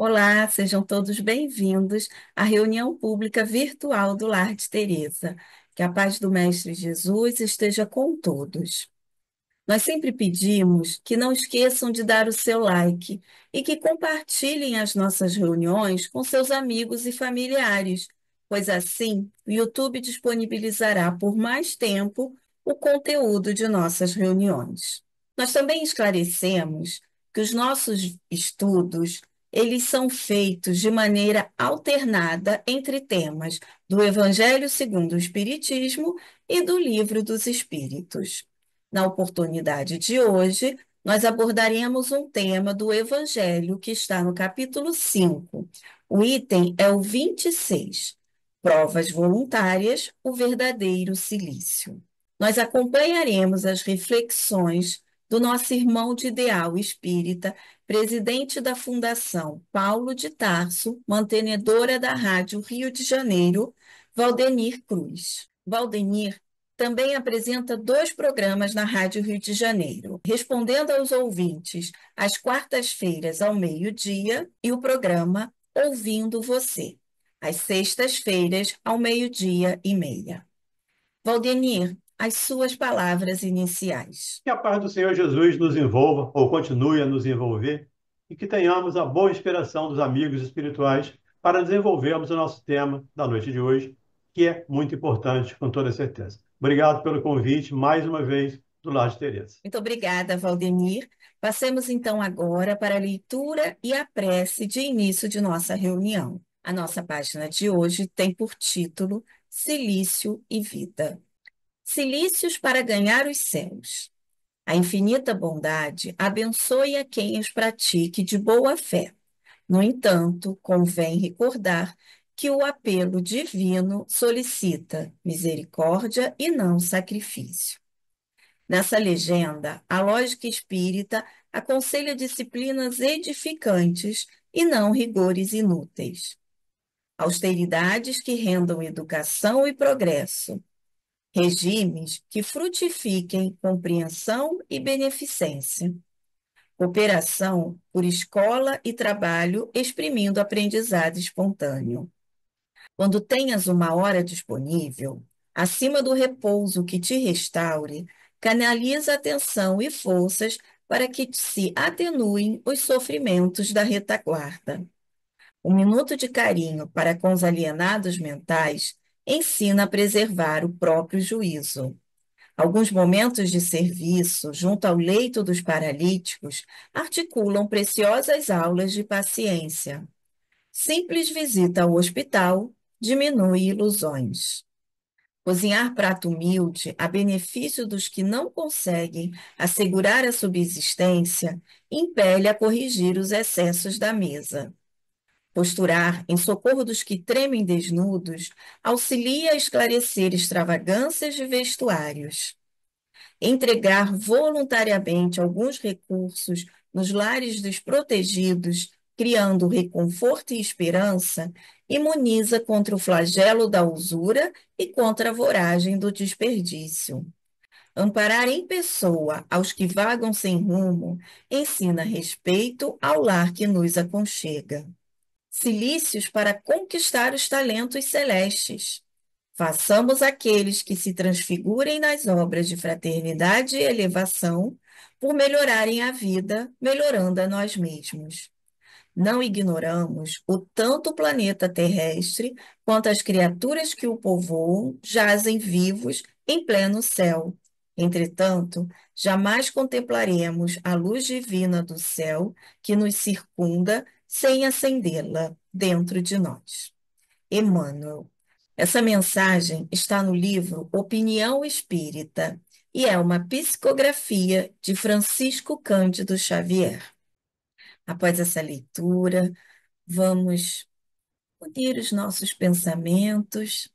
Olá, sejam todos bem-vindos à reunião pública virtual do Lar de Teresa. Que a paz do Mestre Jesus esteja com todos. Nós sempre pedimos que não esqueçam de dar o seu like e que compartilhem as nossas reuniões com seus amigos e familiares, pois assim o YouTube disponibilizará por mais tempo o conteúdo de nossas reuniões. Nós também esclarecemos que os nossos estudos, eles são feitos de maneira alternada entre temas do Evangelho segundo o Espiritismo e do Livro dos Espíritos. Na oportunidade de hoje, nós abordaremos um tema do Evangelho que está no capítulo 5. O item é o 26. Provas voluntárias, o verdadeiro silício. Nós acompanharemos as reflexões do nosso irmão de ideal espírita, presidente da Fundação Paulo de Tarso, mantenedora da Rádio Rio de Janeiro, Valdenir Cruz. Valdenir também apresenta dois programas na Rádio Rio de Janeiro, respondendo aos ouvintes às quartas-feiras ao meio-dia e o programa Ouvindo Você, às sextas-feiras ao meio-dia e meia. Valdenir, as suas palavras iniciais. Que a paz do Senhor Jesus nos envolva ou continue a nos envolver e que tenhamos a boa inspiração dos amigos espirituais para desenvolvermos o nosso tema da noite de hoje, que é muito importante, com toda certeza. Obrigado pelo convite, mais uma vez, do Lar de Teresa. Muito obrigada, Valdemir. Passemos então agora para a leitura e a prece de início de nossa reunião. A nossa página de hoje tem por título Silício e Vida. Silícios para ganhar os céus. A infinita bondade abençoe a quem os pratique de boa fé. No entanto, convém recordar que o apelo divino solicita misericórdia e não sacrifício. Nessa legenda, a lógica espírita aconselha disciplinas edificantes e não rigores inúteis. Austeridades que rendam educação e progresso. Regimes que frutifiquem compreensão e beneficência. Cooperação por escola e trabalho, exprimindo aprendizado espontâneo. Quando tenhas uma hora disponível, acima do repouso que te restaure, canaliza atenção e forças para que se atenuem os sofrimentos da retaguarda. Um minuto de carinho para com os alienados mentais ensina a preservar o próprio juízo. Alguns momentos de serviço junto ao leito dos paralíticos articulam preciosas aulas de paciência. Simples visita ao hospital diminui ilusões. Cozinhar prato humilde a benefício dos que não conseguem assegurar a subsistência impele a corrigir os excessos da mesa. Posturar em socorro dos que tremem desnudos auxilia a esclarecer extravagâncias de vestuários. Entregar voluntariamente alguns recursos nos lares dos protegidos, criando reconforto e esperança, imuniza contra o flagelo da usura e contra a voragem do desperdício. Amparar em pessoa aos que vagam sem rumo ensina respeito ao lar que nos aconchega. Cilícios para conquistar os talentos celestes. Façamos aqueles que se transfigurem nas obras de fraternidade e elevação, por melhorarem a vida, melhorando a nós mesmos. Não ignoramos o tanto o planeta terrestre quanto as criaturas que o povoam jazem vivos em pleno céu. Entretanto, jamais contemplaremos a luz divina do céu que nos circunda sem acendê-la dentro de nós. Emmanuel. Essa mensagem está no livro Opinião Espírita e é uma psicografia de Francisco Cândido Xavier. Após essa leitura, vamos unir os nossos pensamentos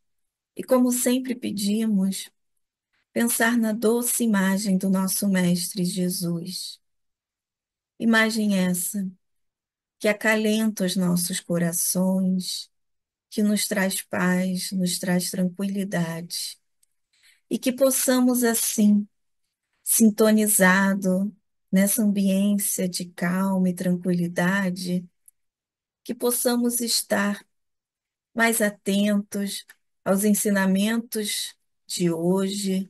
e, como sempre pedimos, pensar na doce imagem do nosso Mestre Jesus. Imagem essa que acalenta os nossos corações, que nos traz paz, nos traz tranquilidade, e que possamos, assim, sintonizado nessa ambiência de calma e tranquilidade, que possamos estar mais atentos aos ensinamentos de hoje,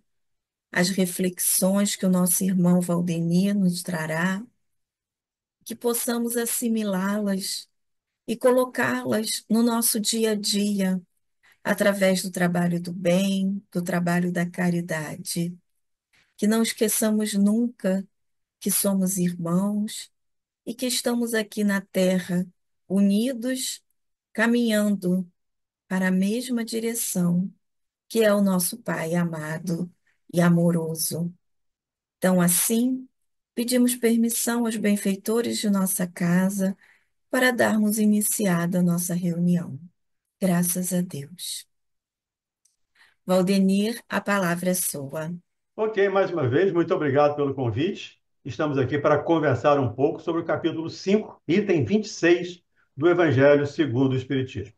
às reflexões que o nosso irmão Valdemir nos trará, que possamos assimilá-las e colocá-las no nosso dia a dia, através do trabalho do bem, do trabalho da caridade. Que não esqueçamos nunca que somos irmãos e que estamos aqui na Terra, unidos, caminhando para a mesma direção, que é o nosso Pai amado e amoroso. Então, assim, pedimos permissão aos benfeitores de nossa casa para darmos iniciada a nossa reunião. Graças a Deus. Valdenir, a palavra é sua. Ok, mais uma vez, muito obrigado pelo convite. Estamos aqui para conversar um pouco sobre o capítulo 5, item 26 do Evangelho segundo o Espiritismo.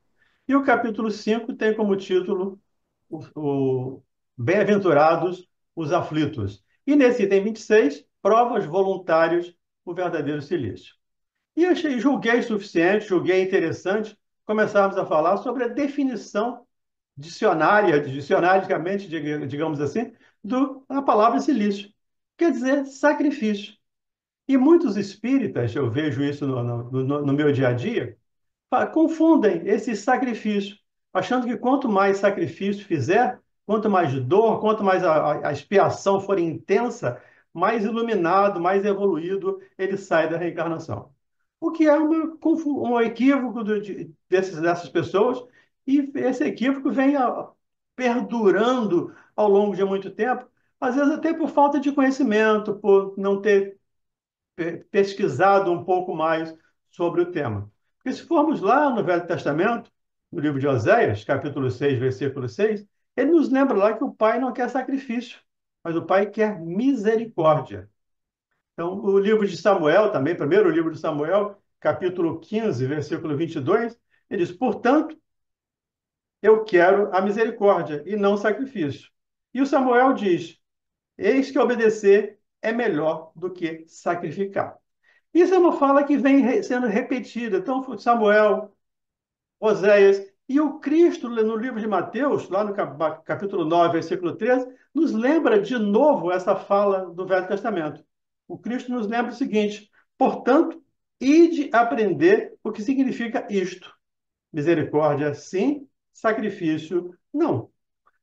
E o capítulo 5 tem como título o Bem-aventurados os aflitos. E nesse item 26, provas voluntários o verdadeiro silício. E julguei suficiente, julguei interessante começarmos a falar sobre a definição dicionaricamente, digamos assim, da palavra silício. Quer dizer, sacrifício. E muitos espíritas, eu vejo isso no meu dia a dia, confundem esse sacrifício, achando que quanto mais sacrifício fizer, quanto mais dor, quanto mais a expiação for intensa, mais iluminado, mais evoluído ele sai da reencarnação. O que é um equívoco dessas pessoas, e esse equívoco vem perdurando ao longo de muito tempo, às vezes até por falta de conhecimento, por não ter pesquisado um pouco mais sobre o tema. Porque se formos lá no Velho Testamento, no livro de Oséias, capítulo 6, versículo 6, ele nos lembra lá que o Pai não quer sacrifício, mas o Pai quer misericórdia. Então, o livro de Samuel também, primeiro livro de Samuel, capítulo 15, versículo 22, ele diz: portanto, eu quero a misericórdia e não sacrifício. E o Samuel diz: eis que obedecer é melhor do que sacrificar. Isso é uma fala que vem sendo repetida. Então, Samuel, Oséias e o Cristo, no livro de Mateus, lá no capítulo 9, versículo 13, nos lembra de novo essa fala do Velho Testamento. O Cristo nos lembra o seguinte: portanto, ide aprender o que significa isto. Misericórdia, sim, sacrifício, não.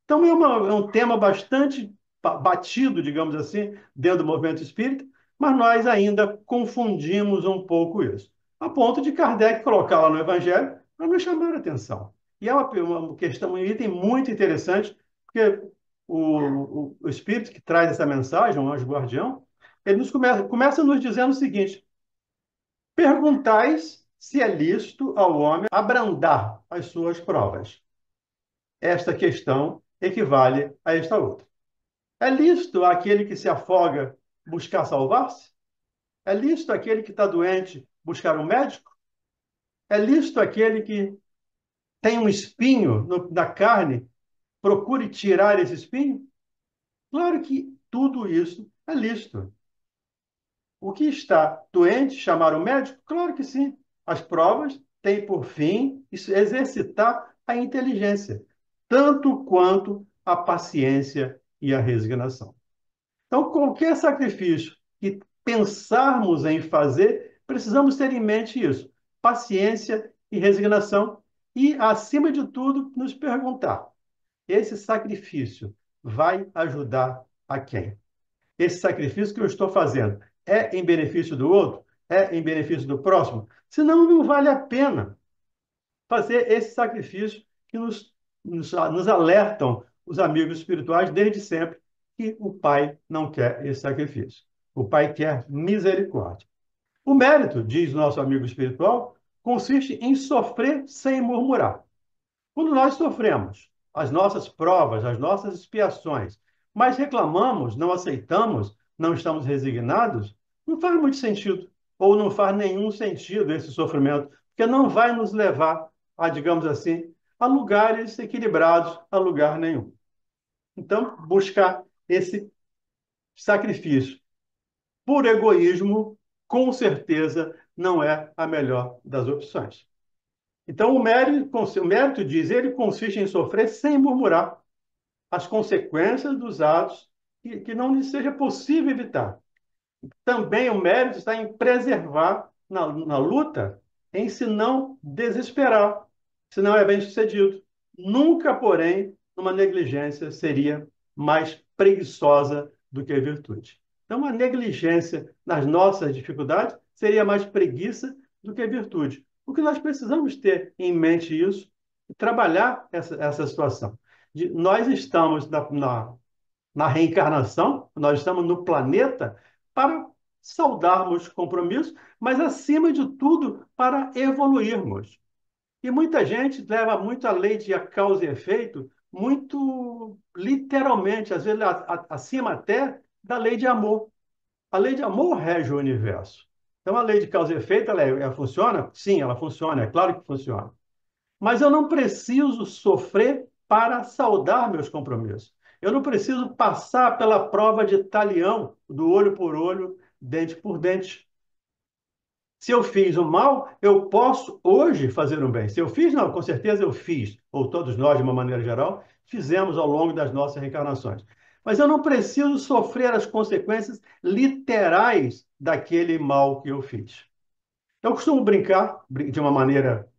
Então, é um tema bastante batido, digamos assim, dentro do movimento espírita, mas nós ainda confundimos um pouco isso, a ponto de Kardec colocar lá no Evangelho para nos chamar a atenção. E é uma questão, um item muito interessante, porque o espírito que traz essa mensagem, o anjo guardião, ele começa nos dizendo o seguinte: perguntais se é lícito ao homem abrandar as suas provas. Esta questão equivale a esta outra. É lícito aquele que se afoga buscar salvar-se? É lícito aquele que está doente buscar um médico? É lícito aquele que tem um espinho na carne, procure tirar esse espinho? Claro que tudo isso é lícito. O que está doente, chamar o médico? Claro que sim. As provas têm por fim exercitar a inteligência, tanto quanto a paciência e a resignação. Então, qualquer sacrifício que pensarmos em fazer, precisamos ter em mente isso: paciência e resignação, e, acima de tudo, nos perguntar: esse sacrifício vai ajudar a quem? Esse sacrifício que eu estou fazendo é em benefício do outro? É em benefício do próximo? Senão, não vale a pena fazer esse sacrifício que nos alertam os amigos espirituais desde sempre, que o Pai não quer esse sacrifício. O Pai quer misericórdia. O mérito, diz nosso amigo espiritual, consiste em sofrer sem murmurar. Quando nós sofremos as nossas provas, as nossas expiações, mas reclamamos, não aceitamos, não estamos resignados, não faz muito sentido, ou não faz nenhum sentido esse sofrimento, porque não vai nos levar a, digamos assim, a lugares equilibrados, a lugar nenhum. Então, buscar esse sacrifício por egoísmo, com certeza, não é a melhor das opções. Então, o mérito, diz ele, consiste em sofrer sem murmurar as consequências dos atos que não lhe seja possível evitar. Também o mérito está em preservar na luta, em se não desesperar, se não é bem-sucedido. Nunca, porém, numa negligência seria mais preguiçosa do que a virtude. Então, a negligência nas nossas dificuldades seria mais preguiça do que a virtude. O que nós precisamos ter em mente isso e trabalhar essa situação. Nós estamos na reencarnação, nós estamos no planeta para saudarmos compromissos, mas, acima de tudo, para evoluirmos. E muita gente leva muito a lei de causa e efeito, muito literalmente, às vezes acima até da lei de amor. A lei de amor rege o universo. Então, a lei de causa e efeito, ela funciona? Sim, ela funciona, é claro que funciona. Mas eu não preciso sofrer para saldar meus compromissos. Eu não preciso passar pela prova de talião, do olho por olho, dente por dente. Se eu fiz o mal, eu posso hoje fazer o bem. Se eu fiz, não, com certeza eu fiz, ou todos nós, de uma maneira geral, fizemos ao longo das nossas reencarnações. Mas eu não preciso sofrer as consequências literais daquele mal que eu fiz. Eu costumo brincar de uma maneira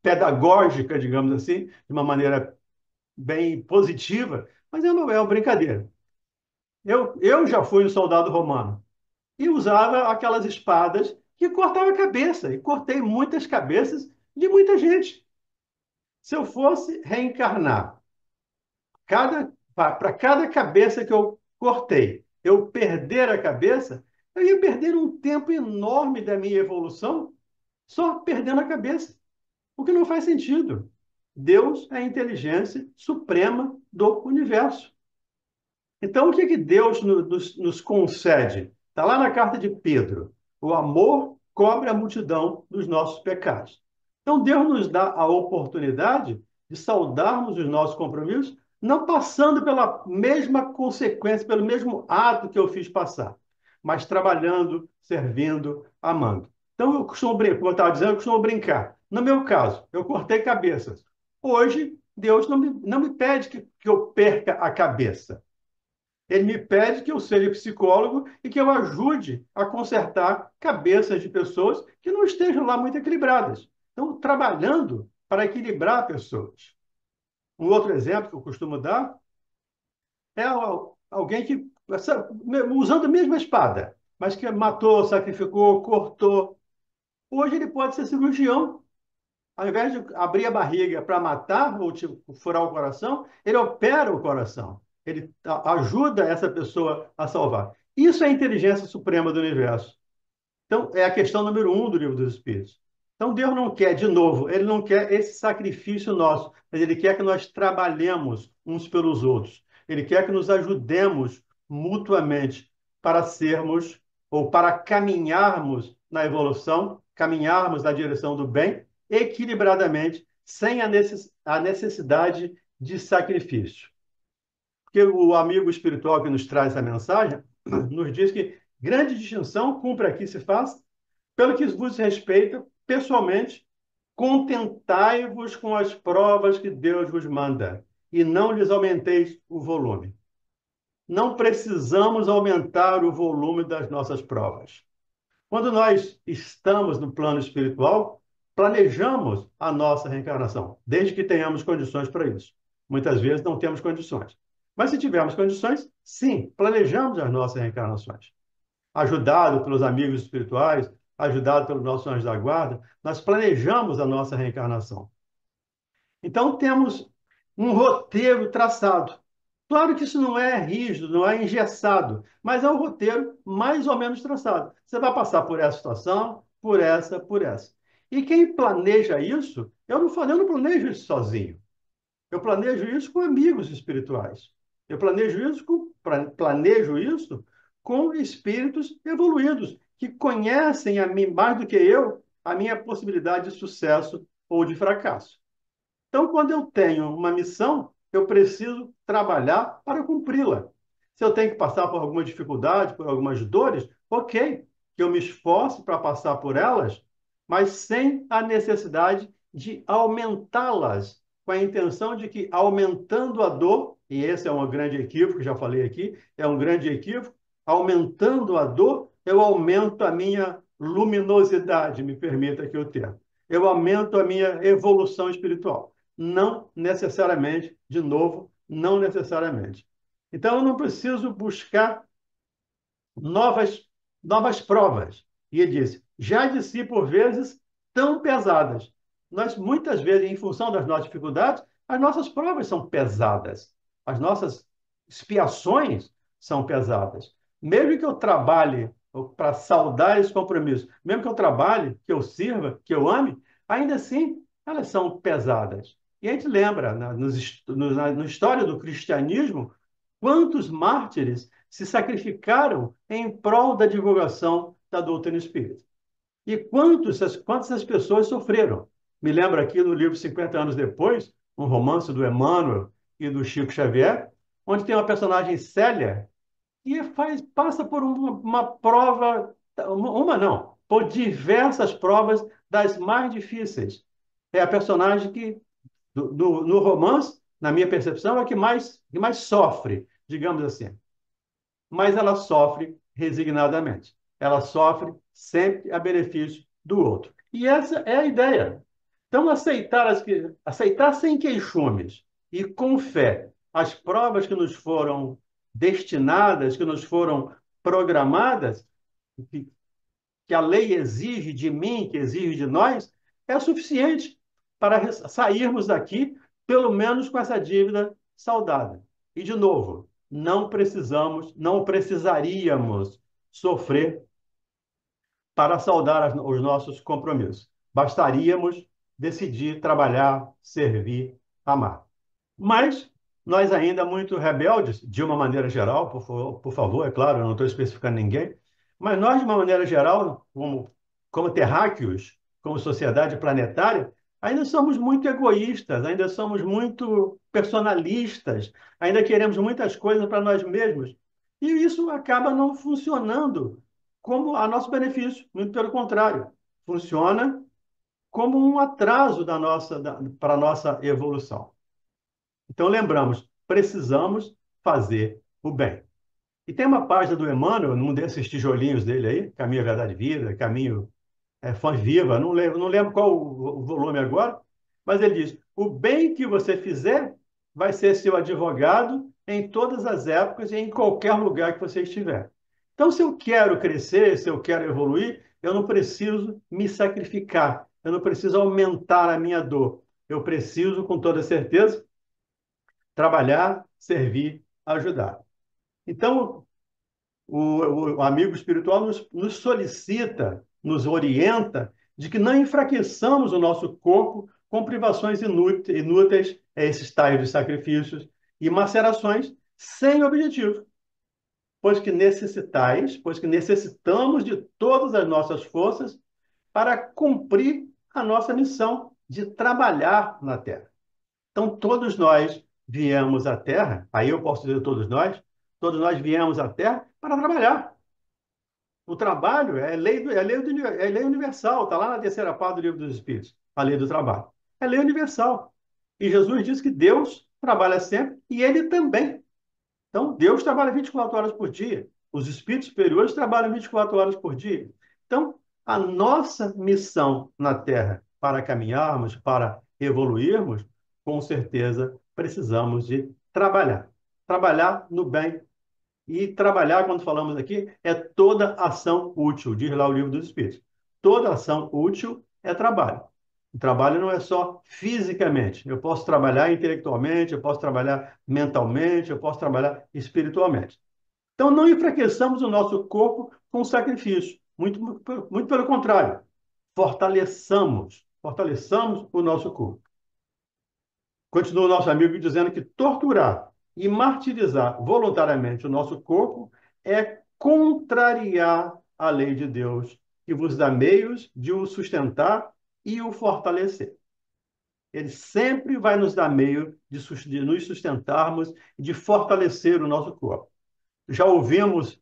pedagógica, digamos assim, de uma maneira bem positiva, mas é uma brincadeira. Eu já fui um soldado romano e usava aquelas espadas que cortavam a cabeça, e cortei muitas cabeças de muita gente. Se eu fosse reencarnar, para cada cabeça que eu cortei, eu perder a cabeça, eu ia perder um tempo enorme da minha evolução só perdendo a cabeça. O que não faz sentido. Deus é a inteligência suprema do universo. Então, o que que Deus nos concede? Está lá na carta de Pedro. O amor cobre a multidão dos nossos pecados. Então, Deus nos dá a oportunidade de saudarmos os nossos compromissos, não passando pela mesma consequência, pelo mesmo ato que eu fiz passar, mas trabalhando, servindo, amando. Então, eu costumo brincar, como eu estava dizendo, eu costumo brincar. No meu caso, eu cortei cabeças. Hoje, Deus não me pede que eu perca a cabeça. Ele me pede que eu seja psicólogo e que eu ajude a consertar cabeças de pessoas que não estejam lá muito equilibradas. Então, trabalhando para equilibrar pessoas. Um outro exemplo que eu costumo dar é alguém que, usando a mesma espada, mas que matou, sacrificou, cortou. Hoje ele pode ser cirurgião. Ao invés de abrir a barriga para matar ou tipo, furar o coração, ele opera o coração. Ele ajuda essa pessoa a salvar. Isso é a inteligência suprema do universo. Então, é a questão número 1 do Livro dos Espíritos. Então, Deus não quer, de novo, ele não quer esse sacrifício nosso, mas ele quer que nós trabalhemos uns pelos outros. Ele quer que nos ajudemos mutuamente para sermos ou para caminharmos na evolução, caminharmos na direção do bem, equilibradamente, sem a necessidade de sacrifício. Porque o amigo espiritual que nos traz essa mensagem nos diz que grande distinção cumpre aqui se faz pelo que vos respeita, pessoalmente, contentai-vos com as provas que Deus vos manda, e não lhes aumenteis o volume. Não precisamos aumentar o volume das nossas provas. Quando nós estamos no plano espiritual, planejamos a nossa reencarnação, desde que tenhamos condições para isso. Muitas vezes não temos condições. Mas se tivermos condições, sim, planejamos as nossas reencarnações. Ajudado pelos amigos espirituais, ajudado pelo nosso anjo da guarda, nós planejamos a nossa reencarnação. Então, temos um roteiro traçado. Claro que isso não é rígido, não é engessado, mas é um roteiro mais ou menos traçado. Você vai passar por essa situação, por essa, por essa. E quem planeja isso, eu não planejo isso sozinho. Eu planejo isso com amigos espirituais. Eu planejo isso com espíritos evoluídos, que conhecem a mim mais do que eu, a minha possibilidade de sucesso ou de fracasso. Então, quando eu tenho uma missão, eu preciso trabalhar para cumpri-la. Se eu tenho que passar por alguma dificuldade, por algumas dores, ok, que eu me esforce para passar por elas, mas sem a necessidade de aumentá-las, com a intenção de que, aumentando a dor, e esse é um grande equívoco, já falei aqui, é um grande equívoco, aumentando a dor, eu aumento a minha luminosidade, me permita aqui o termo. Eu aumento a minha evolução espiritual. Não necessariamente, de novo, não necessariamente. Então, eu não preciso buscar novas, novas provas. E ele disse: já de si, por vezes, tão pesadas. Nós, muitas vezes, em função das nossas dificuldades, as nossas provas são pesadas. As nossas expiações são pesadas. Mesmo que eu trabalhe para saldar esse compromisso, mesmo que eu trabalhe, que eu sirva, que eu ame, ainda assim, elas são pesadas. E a gente lembra, na história do cristianismo, quantos mártires se sacrificaram em prol da divulgação da doutrina espírita. E quantas as pessoas sofreram. Me lembro aqui no livro 50 anos depois, um romance do Emmanuel e do Chico Xavier, onde tem uma personagem Célia que passa por uma prova, uma não, por diversas provas das mais difíceis. É a personagem que, no romance, na minha percepção, é que mais sofre, digamos assim, mas ela sofre resignadamente. Ela sofre sempre a benefício do outro. E essa é a ideia. Então, aceitar sem queixumes e com fé as provas que nos foram destinadas, que nos foram programadas, que, que a lei exige de mim, que exige de nós, é suficiente para sairmos daqui, pelo menos com essa dívida saldada. E, de novo, não precisaríamos sofrer para saldar os nossos compromissos. Bastaríamos decidir trabalhar, servir, amar. Mas nós ainda muito rebeldes, de uma maneira geral, por favor, é claro, eu não estou especificando ninguém, mas nós, de uma maneira geral, como terráqueos, como sociedade planetária, ainda somos muito egoístas, ainda somos muito personalistas, ainda queremos muitas coisas para nós mesmos. E isso acaba não funcionando como a nosso benefício, muito pelo contrário, funciona como um atraso para a nossa evolução. Então, lembramos, precisamos fazer o bem. E tem uma página do Emmanuel, num desses tijolinhos dele aí, Caminho, Verdade e Vida, Caminho Fonte Viva, não lembro qual o volume agora, mas ele diz: o bem que você fizer vai ser seu advogado em todas as épocas e em qualquer lugar que você estiver. Então, se eu quero crescer, se eu quero evoluir, eu não preciso me sacrificar, eu não preciso aumentar a minha dor. Eu preciso, com toda certeza, trabalhar, servir, ajudar. Então, o amigo espiritual nos solicita, nos orienta de que não enfraqueçamos o nosso corpo com privações inúteis, esses tais de sacrifícios e macerações sem objetivo, pois que necessitamos de todas as nossas forças para cumprir a nossa missão de trabalhar na Terra. Então, todos nós viemos à Terra, aí eu posso dizer todos nós viemos à Terra para trabalhar. O trabalho é lei universal, está lá na terceira parte do Livro dos Espíritos, a lei do trabalho. É lei universal. E Jesus diz que Deus trabalha sempre e ele também. Então, Deus trabalha 24 horas por dia. Os espíritos superiores trabalham 24 horas por dia. Então, a nossa missão na Terra para caminharmos, para evoluirmos, com certeza precisamos de trabalhar. Trabalhar no bem. E trabalhar, quando falamos aqui, é toda ação útil, diz lá o Livro dos Espíritos. Toda ação útil é trabalho. O trabalho não é só fisicamente. Eu posso trabalhar intelectualmente, eu posso trabalhar mentalmente, eu posso trabalhar espiritualmente. Então, não enfraqueçamos o nosso corpo com sacrifício. Muito pelo contrário. Fortaleçamos o nosso corpo. Continua o nosso amigo dizendo que torturar e martirizar voluntariamente o nosso corpo é contrariar a lei de Deus, que vos dá meios de o sustentar e o fortalecer. Ele sempre vai nos dar meio de nos sustentarmos e de fortalecer o nosso corpo. Já ouvimos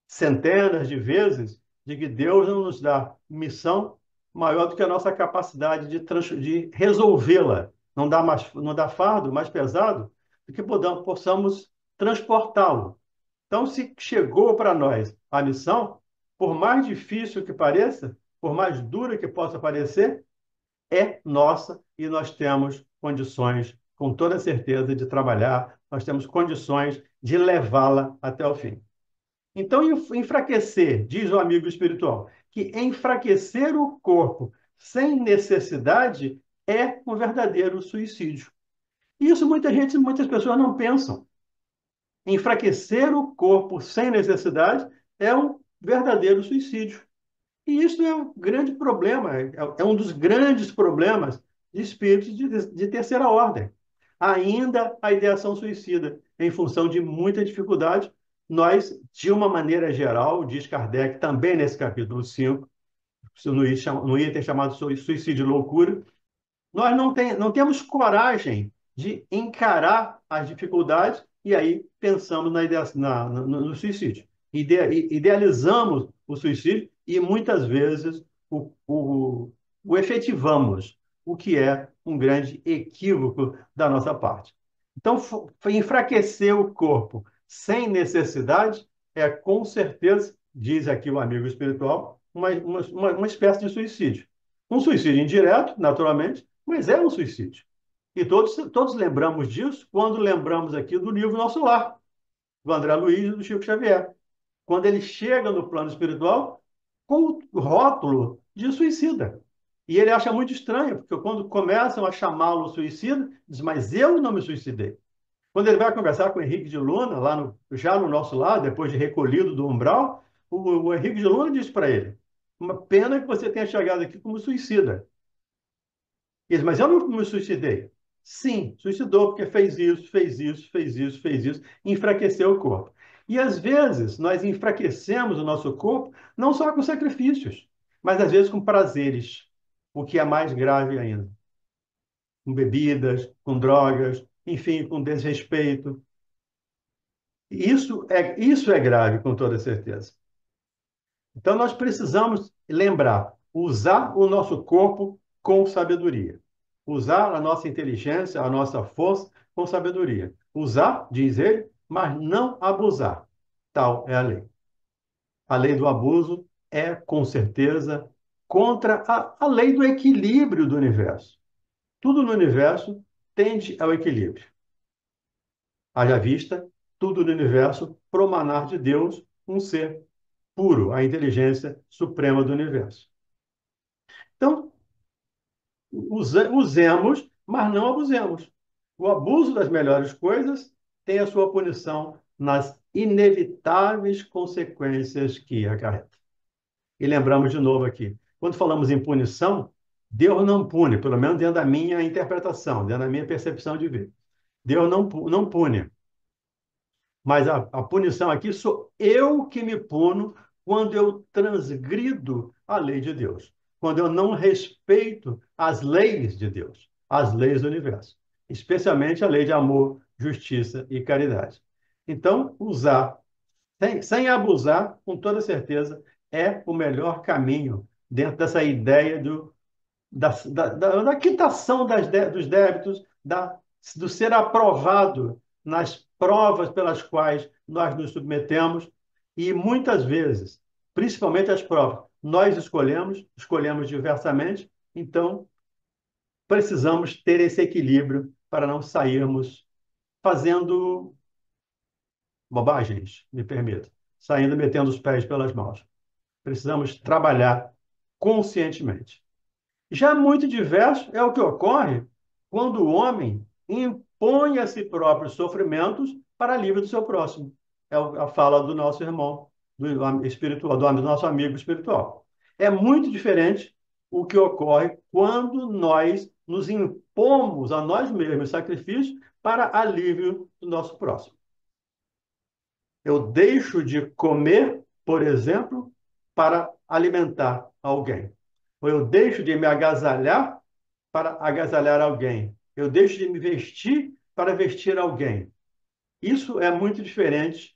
centenas de vezes de que Deus não nos dá missão maior do que a nossa capacidade de resolvê-la. Não dá fardo mais pesado do que possamos transportá-lo. Então, se chegou para nós a missão, por mais difícil que pareça, por mais dura que possa parecer, é nossa e nós temos condições, com toda certeza, de trabalhar, nós temos condições de levá-la até o fim. Então, enfraquecer, diz o amigo espiritual, que enfraquecer o corpo sem necessidade é um verdadeiro suicídio. Isso muitas pessoas não pensam. Enfraquecer o corpo sem necessidade é um verdadeiro suicídio. E isso é um grande problema, é um dos grandes problemas de espíritos de terceira ordem. Ainda a ideação suicida, em função de muita dificuldade, nós, de uma maneira geral, diz Kardec, também nesse capítulo 5, no item chamado suicídio e loucura, nós não temos coragem de encarar as dificuldades e aí pensamos no suicídio. Idealizamos o suicídio e muitas vezes o efetivamos, o que é um grande equívoco da nossa parte. Então, enfraquecer o corpo sem necessidade é, com certeza, diz aqui o amigo espiritual, uma espécie de suicídio. Um suicídio indireto, naturalmente, mas é um suicídio. E todos lembramos disso quando lembramos aqui do livro Nosso Lar, do André Luiz e do Chico Xavier. Quando ele chega no plano espiritual com o rótulo de suicida. E ele acha muito estranho, porque quando começam a chamá-lo suicida, diz, mas eu não me suicidei. Quando ele vai conversar com o Henrique de Luna, já no Nosso Lar, depois de recolhido do umbral, o Henrique de Luna diz para ele, uma pena que você tenha chegado aqui como suicida. Ele, mas eu não me suicidei. Sim, suicidou porque fez isso, fez isso, fez isso, fez isso, e enfraqueceu o corpo. E às vezes nós enfraquecemos o nosso corpo não só com sacrifícios, mas às vezes com prazeres, o que é mais grave ainda. Com bebidas, com drogas, enfim, com desrespeito. Isso é grave, com toda certeza. Então nós precisamos lembrar, usar o nosso corpo com sabedoria. Usar a nossa inteligência, a nossa força com sabedoria. Usar, diz ele, mas não abusar. Tal é a lei. A lei do abuso é, com certeza, contra a lei do equilíbrio do universo. Tudo no universo tende ao equilíbrio. Haja vista, tudo no universo promanar de Deus, um ser puro, a inteligência suprema do universo. Então, usemos, mas não abusemos. O abuso das melhores coisas tem a sua punição nas inevitáveis consequências que acarreta. E lembramos de novo aqui, quando falamos em punição, Deus não pune, pelo menos dentro da minha interpretação, dentro da minha percepção de vida. Deus não pune. Mas a punição aqui sou eu que me puno quando eu transgrido a lei de Deus, quando eu não respeito as leis de Deus, as leis do universo, especialmente a lei de amor, justiça e caridade. Então, usar, sem abusar, com toda certeza, é o melhor caminho dentro dessa ideia da quitação dos débitos, do ser aprovado nas provas pelas quais nós nos submetemos, e muitas vezes, principalmente as provas, nós escolhemos diversamente, então precisamos ter esse equilíbrio para não sairmos fazendo bobagens, me permita, saindo metendo os pés pelas mãos. Precisamos trabalhar conscientemente. Já muito diverso é o que ocorre quando o homem impõe a si próprio sofrimentos para alívio do seu próximo. É a fala do nosso irmão do espiritual, do nosso amigo espiritual. É muito diferente o que ocorre quando nós nos impomos a nós mesmos sacrifícios para alívio do nosso próximo. Eu deixo de comer, por exemplo, para alimentar alguém. Ou eu deixo de me agasalhar para agasalhar alguém. Eu deixo de me vestir para vestir alguém. Isso é muito diferente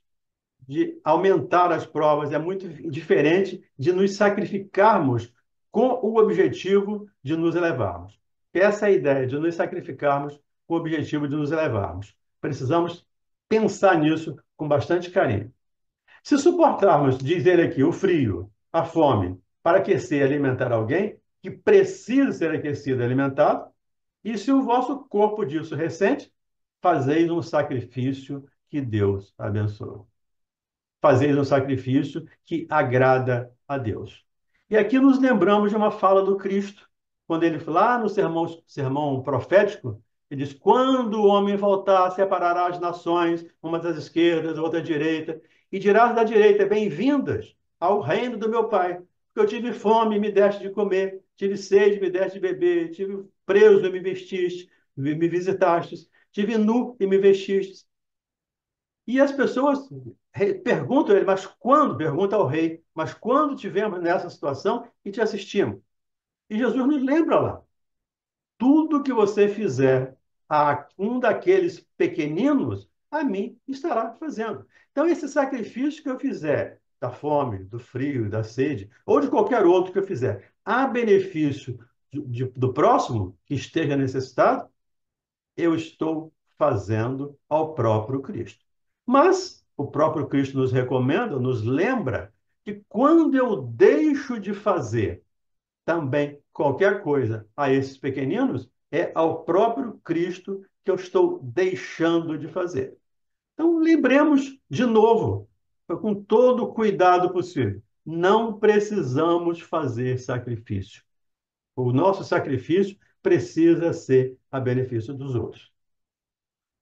de aumentar as provas, é muito diferente de nos sacrificarmos com o objetivo de nos elevarmos. Essa é a ideia de nos sacrificarmos com o objetivo de nos elevarmos. Precisamos pensar nisso com bastante carinho. Se suportarmos, diz ele aqui, o frio, a fome, para aquecer e alimentar alguém que precisa ser aquecido e alimentado, e se o vosso corpo disso ressente, fazeis um sacrifício que Deus abençoe. Fazeis um sacrifício que agrada a Deus. E aqui nos lembramos de uma fala do Cristo, quando ele, lá no sermão profético, ele diz: quando o homem voltar, separará as nações, uma das esquerdas, outra da direita, e dirás da direita: bem-vindas ao reino do meu Pai, porque eu tive fome e me deste de comer, tive sede e me deste de beber, tive preso e me vestiste, me visitastes, tive nu e me vestistes. E as pessoas perguntam a ele, mas quando? Pergunta ao rei, mas quando tivemos nessa situação e te assistimos? E Jesus nos lembra lá, tudo que você fizer a um daqueles pequeninos, a mim estará fazendo. Então, esse sacrifício que eu fizer, da fome, do frio, da sede, ou de qualquer outro que eu fizer, a benefício do próximo que esteja necessitado, eu estou fazendo ao próprio Cristo. Mas o próprio Cristo nos recomenda, nos lembra que quando eu deixo de fazer também qualquer coisa a esses pequeninos, é ao próprio Cristo que eu estou deixando de fazer. Então, lembremos de novo, com todo o cuidado possível, não precisamos fazer sacrifício. O nosso sacrifício precisa ser a benefício dos outros.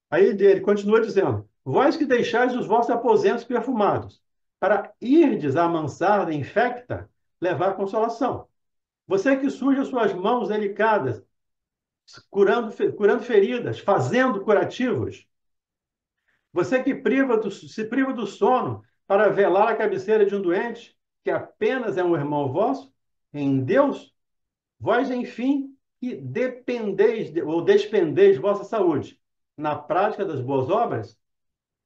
Aí ele continua dizendo: vós que deixais os vossos aposentos perfumados, para irdes à mansarda infecta, levar consolação. Você que suja suas mãos delicadas, curando feridas, fazendo curativos. Você que se priva do sono para velar a cabeceira de um doente, que apenas é um irmão vosso, em Deus, vós, enfim, que dependeis ou despendeis vossa saúde na prática das boas obras,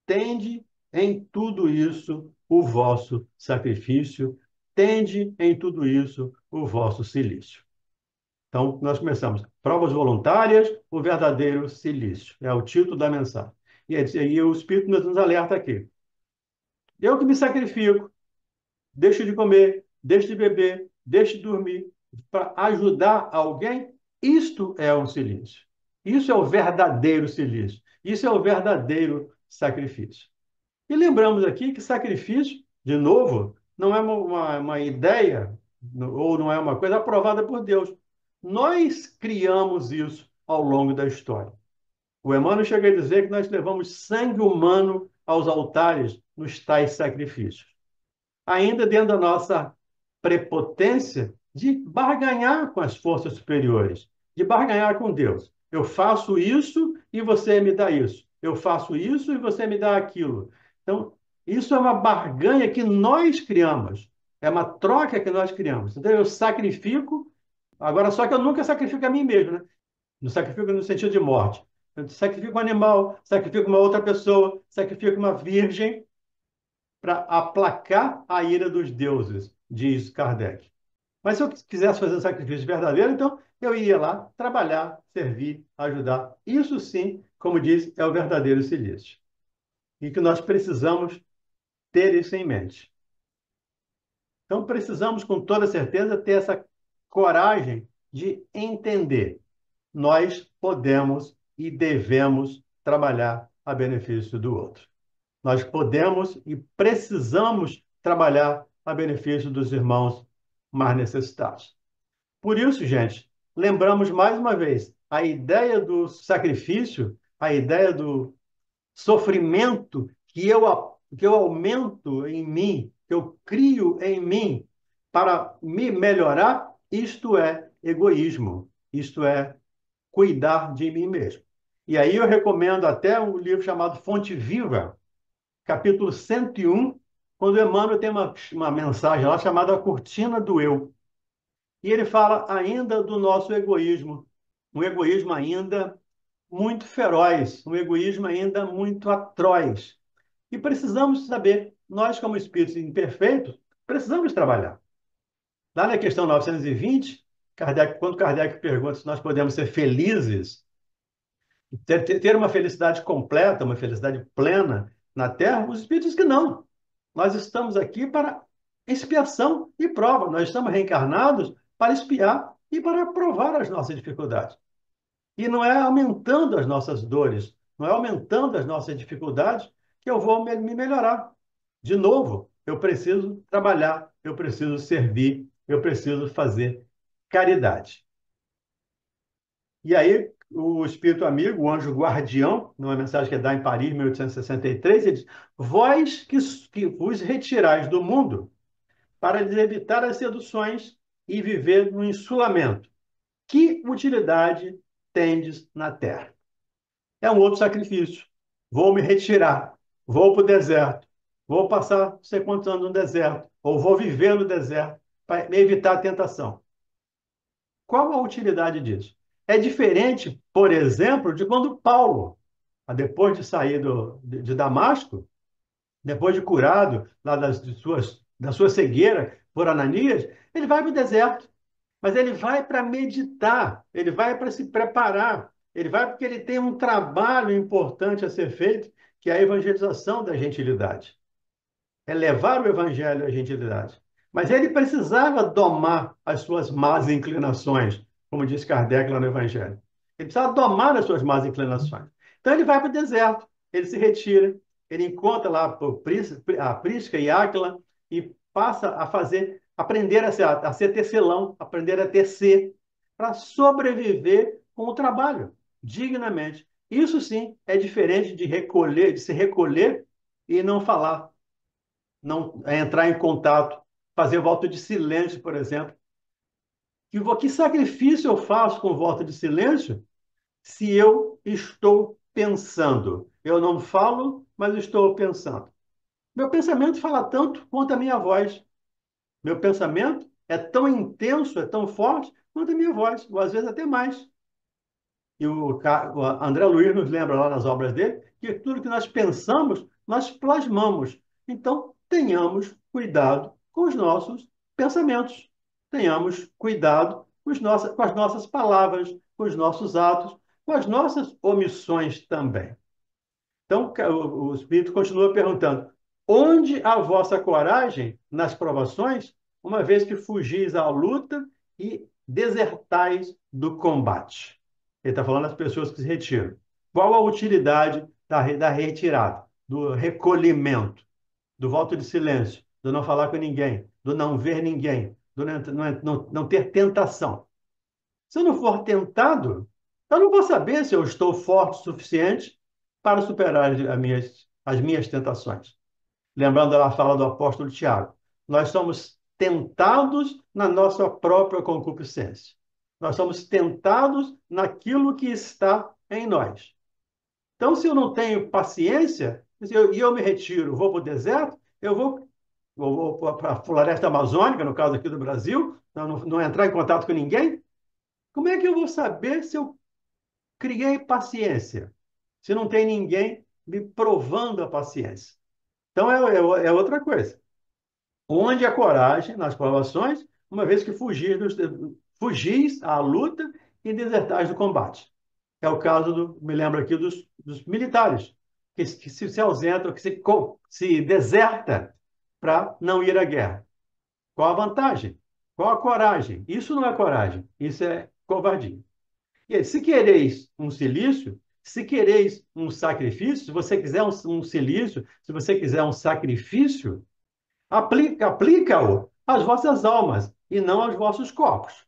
tende em tudo isso o vosso sacrifício, tende em tudo isso o vosso cilício. Então, nós começamos. Provas voluntárias, o verdadeiro cilício. É o título da mensagem. E o Espírito nos alerta aqui. Eu que me sacrifico, deixo de comer, deixo de beber, deixo de dormir, para ajudar alguém, isto é um cilício. Isso é o verdadeiro cilício. Isso é o verdadeiro sacrifício. E lembramos aqui que sacrifício, de novo, não é uma ideia ou não é uma coisa aprovada por Deus. Nós criamos isso ao longo da história. O Emmanuel chega a dizer que nós levamos sangue humano aos altares nos tais sacrifícios. Ainda dentro da nossa prepotência de barganhar com as forças superiores, de barganhar com Deus. Eu faço isso e você me dá isso. Eu faço isso e você me dá aquilo. Então, isso é uma barganha que nós criamos. É uma troca que nós criamos. Então, eu sacrifico, agora só que eu nunca sacrifico a mim mesmo, né? Não sacrifico no sentido de morte. Eu sacrifico um animal, sacrifico uma outra pessoa, sacrifico uma virgem para aplacar a ira dos deuses, diz Kardec. Mas se eu quisesse fazer um sacrifício verdadeiro, então eu iria lá trabalhar, servir, ajudar. Isso sim, como diz, é o verdadeiro cilício. E que nós precisamos ter isso em mente. Então precisamos, com toda certeza, ter essa coragem de entender. Nós podemos e devemos trabalhar a benefício do outro. Nós podemos e precisamos trabalhar a benefício dos irmãos mais necessitados. Por isso, gente, lembramos mais uma vez, a ideia do sacrifício, a ideia do sofrimento que eu aumento em mim, que eu crio em mim para me melhorar, isto é egoísmo, isto é cuidar de mim mesmo. E aí eu recomendo até um livro chamado Fonte Viva, capítulo 101, quando Emmanuel tem uma mensagem lá chamada A Cortina do Eu. E ele fala ainda do nosso egoísmo, um egoísmo ainda muito feroz, um egoísmo ainda muito atroz. E precisamos saber, nós como espíritos imperfeitos, precisamos trabalhar. Lá na questão 920, quando Kardec pergunta se nós podemos ser felizes, ter uma felicidade completa, uma felicidade plena na Terra, os Espíritos dizem que não. Nós estamos aqui para expiação e prova. Nós estamos reencarnados para expiar e para provar as nossas dificuldades. E não é aumentando as nossas dores, não é aumentando as nossas dificuldades que eu vou me melhorar. De novo, eu preciso trabalhar, eu preciso servir, eu preciso fazer caridade. E aí, o espírito amigo, o anjo guardião, numa mensagem que ele dá em Paris, 1863, ele diz: Vós que vos retirais do mundo para lhes evitar as seduções e viver no insulamento, que utilidade tendes na terra? É um outro sacrifício. Vou me retirar, vou para o deserto, vou passar não sei quantos anos no deserto, ou vou viver no deserto para evitar a tentação. Qual a utilidade disso? É diferente, por exemplo, de quando Paulo, depois de sair de Damasco, depois de curado lá da sua cegueira por Ananias, ele vai para o deserto. Mas ele vai para meditar, ele vai para se preparar, ele vai porque ele tem um trabalho importante a ser feito, que é a evangelização da gentilidade. É levar o evangelho à gentilidade. Mas ele precisava domar as suas más inclinações, como diz Kardec lá no Evangelho. Ele precisava domar as suas más inclinações. Então ele vai para o deserto, ele se retira, ele encontra lá a Prisca e Áquila e passa a fazer, aprender a ser tecelão, aprender a tecer, para sobreviver com o trabalho, dignamente. Isso sim é diferente de recolher, de se recolher e não falar, não entrar em contato, fazer voto de silêncio, por exemplo. Que sacrifício eu faço com o voto de silêncio se eu estou pensando? Eu não falo, mas estou pensando. Meu pensamento fala tanto quanto a minha voz. Meu pensamento é tão intenso, é tão forte quanto a minha voz, ou às vezes até mais. E o André Luiz nos lembra lá nas obras dele que tudo que nós pensamos, nós plasmamos. Então, tenhamos cuidado com os nossos pensamentos. Tenhamos cuidado com as nossas palavras, com os nossos atos, com as nossas omissões também. Então, o Espírito continua perguntando: onde a vossa coragem nas provações, uma vez que fugis à luta e desertais do combate? Ele está falando das pessoas que se retiram. Qual a utilidade da retirada, do recolhimento, do voto de silêncio, do não falar com ninguém, do não ver ninguém, do não ter tentação? Se eu não for tentado, eu não vou saber se eu estou forte o suficiente para superar as minhas tentações. Lembrando da fala do apóstolo Tiago, nós somos tentados na nossa própria concupiscência. Nós somos tentados naquilo que está em nós. Então, se eu não tenho paciência, e eu me retiro, vou para o deserto, eu vou para a floresta amazônica, no caso aqui do Brasil, não entrar em contato com ninguém, como é que eu vou saber se eu criei paciência? Se não tem ninguém me provando a paciência. Então é outra coisa. Onde a coragem nas provações, uma vez que fugis à luta e desertais do combate. É o caso me lembro aqui dos militares, que se ausentam, se deserta para não ir à guerra. Qual a vantagem? Qual a coragem? Isso não é coragem, isso é covardia. E aí, se quereis um silício, se quereis um sacrifício, se você quiser um silício, se você quiser um sacrifício, aplica-o às vossas almas e não aos vossos corpos.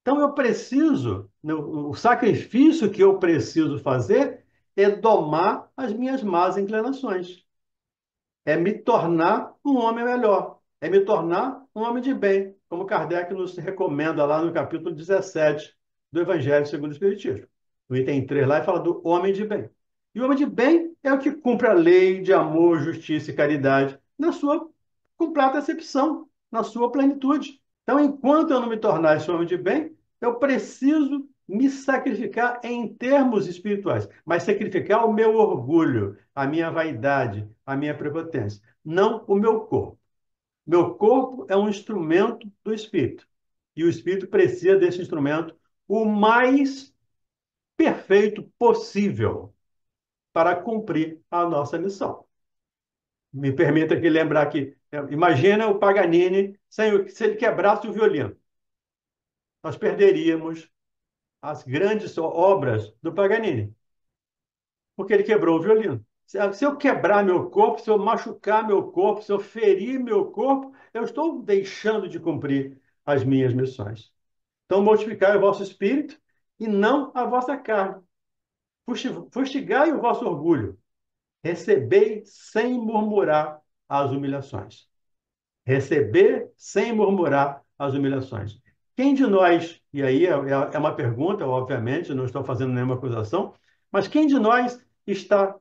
Então eu preciso, o sacrifício que eu preciso fazer é domar as minhas más inclinações, é me tornar um homem melhor, é me tornar um homem de bem, como Kardec nos recomenda lá no capítulo 17 do Evangelho segundo o Espiritismo. No item 3 lá, ele fala do homem de bem. E o homem de bem é o que cumpre a lei de amor, justiça e caridade na sua completa acepção, na sua plenitude. Então, enquanto eu não me tornar esse homem de bem, eu preciso me sacrificar em termos espirituais, mas sacrificar o meu orgulho, a minha vaidade, a minha prepotência, não o meu corpo. Meu corpo é um instrumento do Espírito. E o Espírito precisa desse instrumento o mais perfeito possível para cumprir a nossa missão. Me permita aqui lembrar que, imagina o Paganini se ele quebrasse o violino. Nós perderíamos as grandes obras do Paganini, porque ele quebrou o violino. Se eu quebrar meu corpo, se eu machucar meu corpo, se eu ferir meu corpo, eu estou deixando de cumprir as minhas missões. Então, mortificai o vosso espírito e não a vossa carne. Fustigai o vosso orgulho. Recebei sem murmurar as humilhações. Receber sem murmurar as humilhações. Quem de nós, e aí é uma pergunta, obviamente, não estou fazendo nenhuma acusação, mas quem de nós está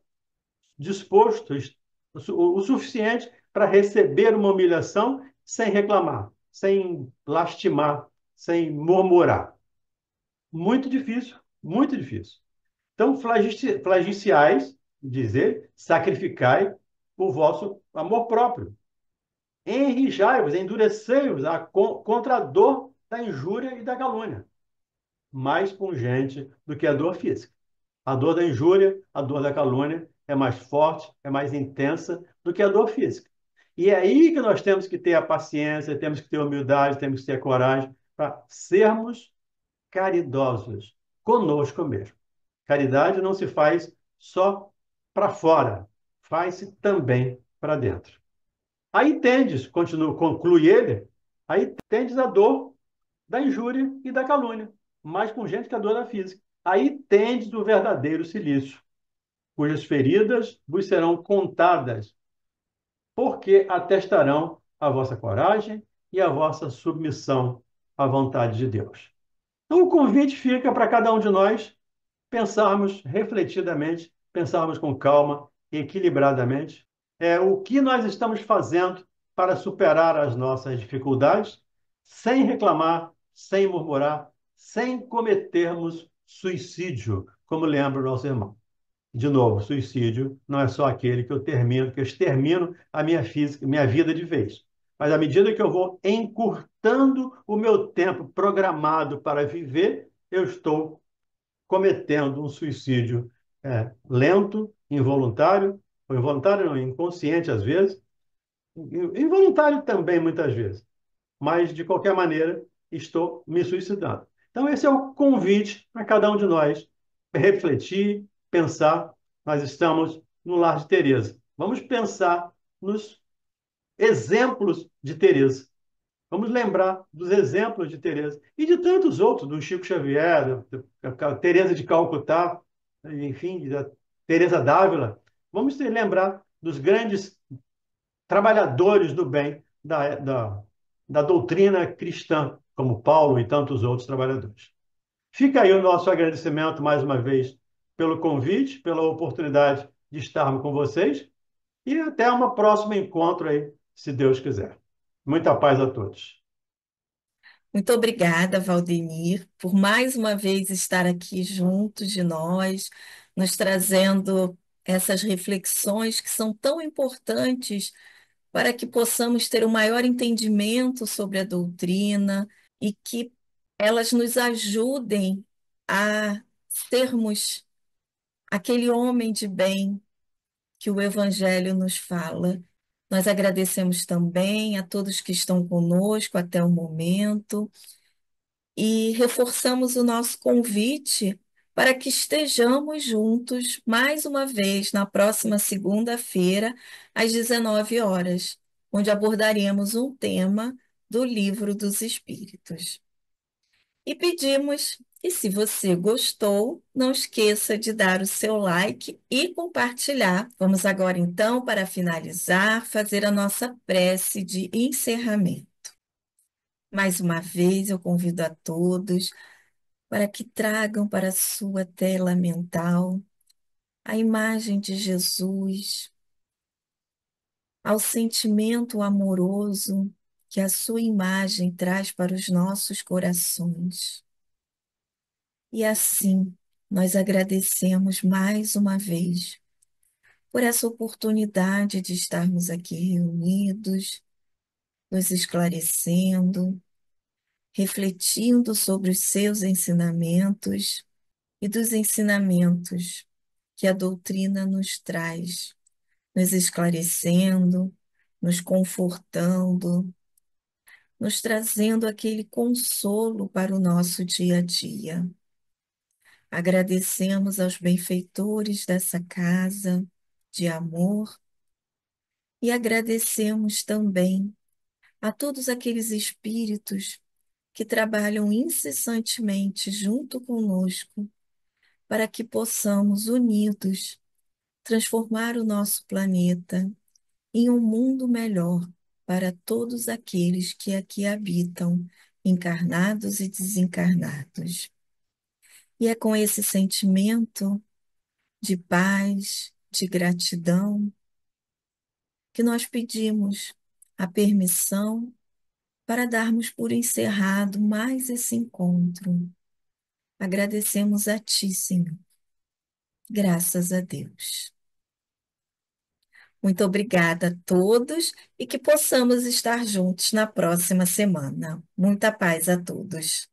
disposto o suficiente para receber uma humilhação sem reclamar, sem lastimar, sem murmurar? Muito difícil, muito difícil. Então, flagiciais, dizer, sacrificai o vosso amor próprio. Enrijai-vos, endurecei-vos contra a dor da injúria e da calúnia, mais pungente do que a dor física. A dor da injúria, a dor da calúnia é mais forte, é mais intensa do que a dor física. E é aí que nós temos que ter a paciência, temos que ter a humildade, temos que ter a coragem para sermos caridosos conosco mesmo. Caridade não se faz só para fora, faz-se também para dentro. Aí tendes, conclui ele, aí tendes a dor da injúria e da calúnia, mais pungente que a dor da física. Aí tendes o verdadeiro cilício, cujas feridas vos serão contadas, porque atestarão a vossa coragem e a vossa submissão à vontade de Deus. Então, o convite fica para cada um de nós pensarmos refletidamente, pensarmos com calma, equilibradamente, o que nós estamos fazendo para superar as nossas dificuldades, sem reclamar, sem murmurar, sem cometermos suicídio, como lembra o nosso irmão. De novo, suicídio não é só aquele que eu termino, que eu extermino a minha física, minha vida de vez. Mas à medida que eu vou encurtando o meu tempo programado para viver, eu estou cometendo um suicídio lento, involuntário, ou involuntário não, inconsciente às vezes, involuntário também muitas vezes, mas de qualquer maneira estou me suicidando. Então esse é o convite para cada um de nós refletir, pensar. Nós estamos no lar de Teresa. Vamos pensar nos exemplos de Teresa. Vamos lembrar dos exemplos de Teresa e de tantos outros, do Chico Xavier, da Teresa de Calcutá, enfim, da Teresa d'Ávila. Vamos lembrar dos grandes trabalhadores do bem da doutrina cristã, como Paulo e tantos outros trabalhadores. Fica aí o nosso agradecimento mais uma vez pelo convite, pela oportunidade de estarmos com vocês e até um próximo encontro aí, se Deus quiser. Muita paz a todos. Muito obrigada, Valdemir, por mais uma vez estar aqui junto de nós, nos trazendo essas reflexões que são tão importantes para que possamos ter um maior entendimento sobre a doutrina e que elas nos ajudem a sermos aquele homem de bem que o Evangelho nos fala. Nós agradecemos também a todos que estão conosco até o momento e reforçamos o nosso convite para que estejamos juntos mais uma vez na próxima segunda-feira, às 19 horas, onde abordaremos um tema do Livro dos Espíritos. E pedimos que, se você gostou, não esqueça de dar o seu like e compartilhar. Vamos agora, então, para finalizar, fazer a nossa prece de encerramento. Mais uma vez, eu convido a todos para que tragam para a sua tela mental a imagem de Jesus, ao sentimento amoroso que a sua imagem traz para os nossos corações. E assim, nós agradecemos mais uma vez por essa oportunidade de estarmos aqui reunidos nos esclarecendo, refletindo sobre os seus ensinamentos e dos ensinamentos que a doutrina nos traz, nos esclarecendo, nos confortando, nos trazendo aquele consolo para o nosso dia a dia. Agradecemos aos benfeitores dessa casa de amor e agradecemos também a todos aqueles espíritos que trabalham incessantemente junto conosco para que possamos, unidos, transformar o nosso planeta em um mundo melhor para todos aqueles que aqui habitam, encarnados e desencarnados. E é com esse sentimento de paz, de gratidão, que nós pedimos a permissão para darmos por encerrado mais esse encontro. Agradecemos a Ti, Senhor. Graças a Deus. Muito obrigada a todos e que possamos estar juntos na próxima semana. Muita paz a todos.